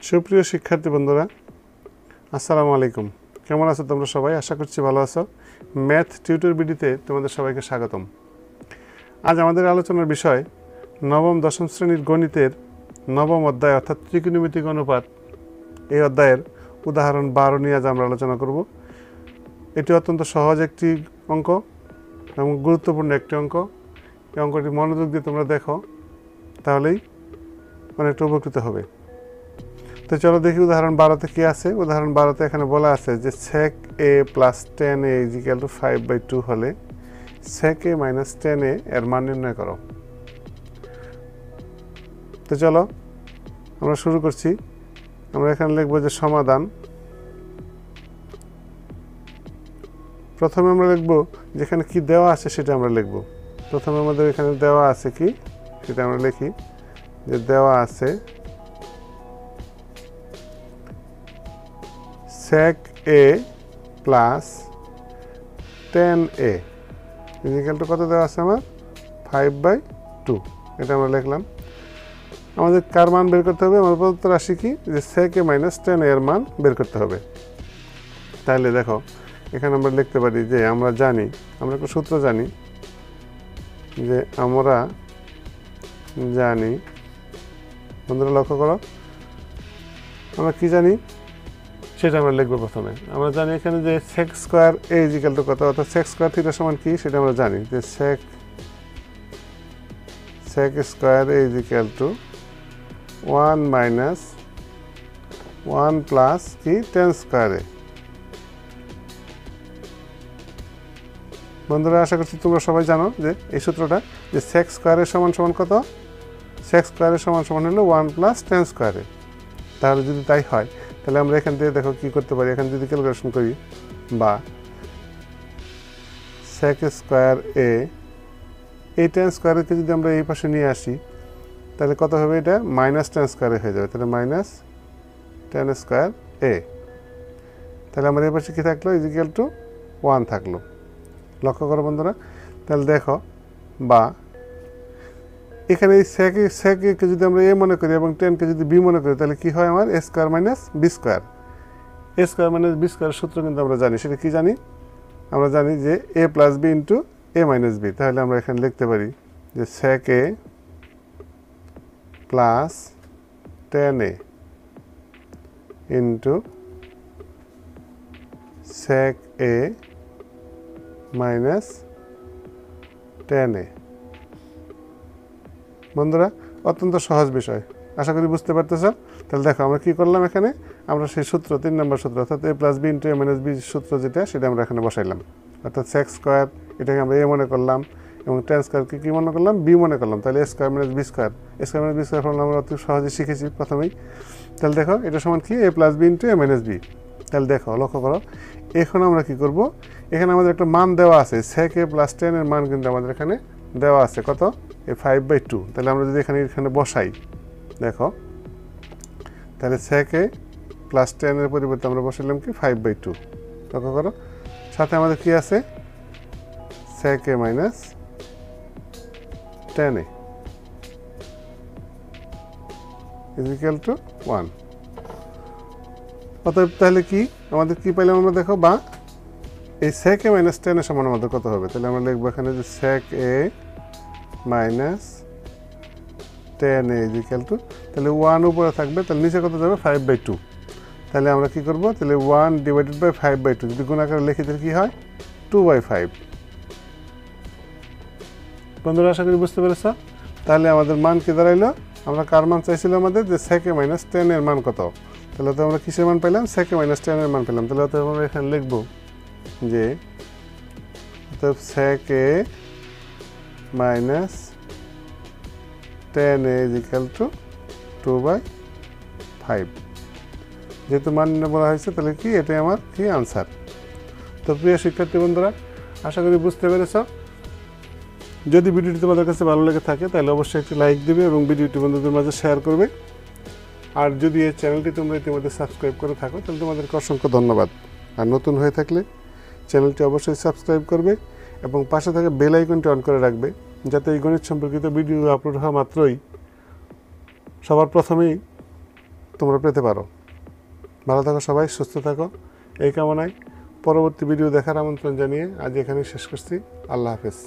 সুপ্রিয় শিক্ষার্থী বন্ধুরা, আসসালামু আলাইকুম। কেমন আছো তোমরা সবাই? আশা করছি ভালো আছো। ম্যাথ টিউটর ভিডিওতে তোমাদের সবাইকে স্বাগতম। আজ আমাদের আলোচনার বিষয় নবম দশম শ্রেণীর গণিতের নবম অধ্যায় অর্থাৎ ত্রিকোণমিতিক অনুপাত। এই অধ্যায়ের উদাহরণ 12 নিয়ে আজ আমরা আলোচনা করব। এটি অত্যন্ত সহজ একটি অঙ্ক এবং গুরুত্বপূর্ণ একটি অঙ্ক। এই অঙ্কটি মনোযোগ দিয়ে তোমরা দেখো, তাহলেই অনেকটা উপকৃত হবে। তো চলো দেখি উদাহরণ 12তে কি আছে। উদাহরণ 12তে এখানে বলা আছে যে sec a plus 10a is equal to 5/2 হলে sec a minus 10a এর মান নির্ণয় করো। তো চলো আমরা শুরু করছি। আমরা এখানে লিখব যে সমাধান। প্রথমে আমরা লিখব যেখানে কি দেওয়া আছে সেটা আমরা লিখব। প্রথমে আমাদের এখানে দেওয়া আছে কি সেটা আমরা লিখি, যে দেওয়া আছে sec a plus 10a equal to কত দেওয়া আছে আমার 5/2। এটা আমরা লিখলাম। আমাদের কার মান বের করতে হবে? আমার প্রদত্ত রাশি কি, যে sec a minus 10a এর মান বের করতে হবে। তাহলে দেখো এখানে আমরা লিখতে পারি যে আমরা একটা সূত্র জানি, যে আমরা জানি, বন্ধুরা লক্ষ্য করো, আমরা কি জানি সেটা আমরা লিখবো। প্রথমে আমরা জানি এখানে যে sec square a equal to কত, অর্থাৎ sec স্কয়ার থিটা সমান কি সেটা আমরা জানি, যে sec square a equal to 1 minus 1 plus কি 10 স্কয়ার a। বন্ধুরা আশা করছি তোমরা সবাই জানো যে এই সূত্রটা, যে sec স্কয়ারের সমান সমান কত, sec স্কয়ারের সমান সমান হলো 1 প্লাস 10 স্কয়ার a। তাহলে যদি তাই হয় তাহলে আমরা এখান থেকে দেখো কি করতে পারি। এখানে যদি ক্যালকুলেশন করি, বা sec স্কয়ার a এই 10 স্কয়ারকে যদি আমরা এই পাশে নিয়ে আসি তাহলে কত হবে, এটা মাইনাস 10 স্কয়ারে হয়ে যাবে। তাহলে মাইনাস 10 স্কয়ার a। তাহলে আমার এই পাশে কী থাকলো, ইজ ইকুয়াল টু 1 থাকলো। লক্ষ্য করো বন্ধুরা। তাহলে দেখো, বা এখানে এই সেকে যদি আমরা এ মনে করি এবং 10কে যদি বি মনে করি, তাহলে কি হয় আমার a square minus b square. a square minus b square সূত্র কিন্তু আমরা জানি। সেটা কি জানি? আমরা জানি যে a plus b into a minus b. তাহলে আমরা এখানে লিখতে পারি যে sec a plus 10a into sec a minus 10a। বন্ধুরা অত্যন্ত সহজ বিষয়, আশা করি বুঝতে পারতেছ। তাহলে দেখো আমরা কি করলাম, এখানে আমরা সেই সূত্র 3 নম্বর সূত্র অর্থাৎ a plus b into a minus b সূত্র সেটা আমরা এখানে বসাইলাম। অর্থাৎ sec স্কয়ার এটাকে আমরা a মনে করলাম এবং 10 স্কয়ারকে কি মনে করলাম, বি মনে করলাম। তাহলে a square minus b square, formula আমরা অতি সহজে শিখেছি প্রথমেই। তাহলে দেখো এটা সমান কি, a plus b into a minus b. তাহলে দেখো লক্ষ্য করো, এখন আমরা কি করব, এখানে আমাদের একটা মান দেওয়া আছে, sec a প্লাস 10 এর মান কিন্তু আমাদের এখানে দেওয়া আছে কত, এই 5/2। তাহলে আমরা যদি এখানে বসাই, দেখো তাহলে sec a প্লাস 10 এর পরিবর্তে আমরা বসাইলাম কি 5/2। লক্ষ্য করো, সাথে আমাদের কি আছে, sec a minus 10a is equal to 1। অতএব তাহলে কি আমাদের কি পাইলাম আমরা, দেখো, বা এই sec a মাইনাস 10 এর সমান আমাদের কত হবে। তাহলে আমরা লিখবো এখানে যে sec a minus 10a is equal to, তাহলে 1 উপরে থাকবে, তাহলে নিচে কত যাবে 5/2। তাহলে আমরা কি করব, তাহলে 1 ডিভাইডেড বাই 5/2 যদি গুণ আকারে লিখি তাহলে কি হয়, 2/5। বন্ধুরা আশা করি বুঝতে পেরেছ। তাহলে আমাদের মান কি দাঁড়াইলো, আমরা কার মান চাইছিল আমাদের, যে sec a মাইনাস 10 এর মান কত। তাহলে তো আমরা কিসের মান পেলাম, sec a মাইনাস 10 এর মান পেলাম। তাহলে তো আমরা এখানে লিখব যে sec a minus 10a is equal to 2/5। যেহেতু মান বলা হয়েছে তাহলে কি এটাই আমার কি আনসার। তো প্রিয় শিক্ষার্থী বন্ধুরা, আশা করি বুঝতে পেরেছ। যদি ভিডিওটি তোমাদের কাছে ভালো লেগে থাকে তাহলে অবশ্যই একটি লাইক দিবে এবং ভিডিওটি বন্ধুদের মাঝে শেয়ার করবে। আর যদি এই চ্যানেলটি তোমরা ইতিমধ্যে সাবস্ক্রাইব করে থাকো তাহলে তোমাদেরকে অসংখ্য ধন্যবাদ। আর নতুন হয়ে থাকলে চ্যানেলটি অবশ্যই সাবস্ক্রাইব করবে এবং পাশে থাকা বেল আইকনটি অন করে রাখবে, যাতে এই গণিত সম্পর্কিত ভিডিও আপলোড হওয়া মাত্রই সবার প্রথমেই তোমরা পেতে পারো। ভালো থাকো সবাই, সুস্থ থাকো, এই কামনায় পরবর্তী ভিডিও দেখার আমন্ত্রণ জানিয়ে আজ এখানে শেষ করছি। আল্লাহ হাফেজ।